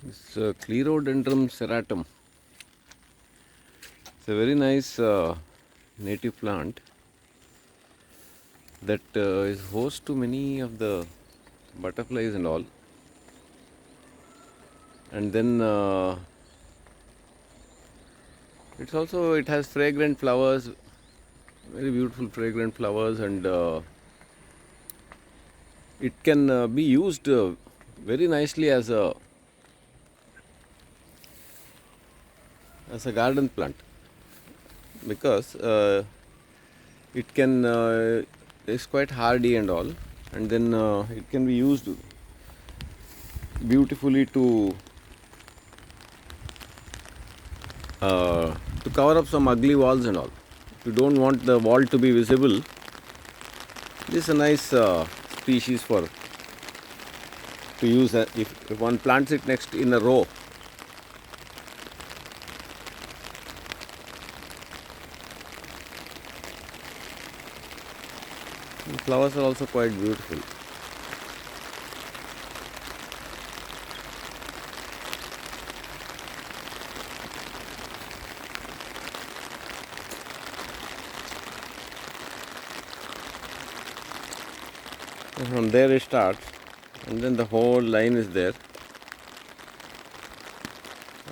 It's Clerodendrum serratum. It's a very nice native plant that is host to many of the butterflies and all. And then it has fragrant flowers, very beautiful fragrant flowers, and it can be used very nicely as a garden plant, because it can is quite hardy and all, and then it can be used beautifully to cover up some ugly walls and all. If you don't want the wall to be visible, this is a nice species to use if one plants it next in a row. The flowers are also quite beautiful. And from there it starts, and then the whole line is there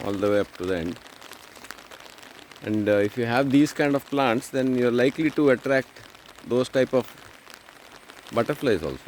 all the way up to the end. And if you have these kind of plants, then you are likely to attract those type of butterflies also.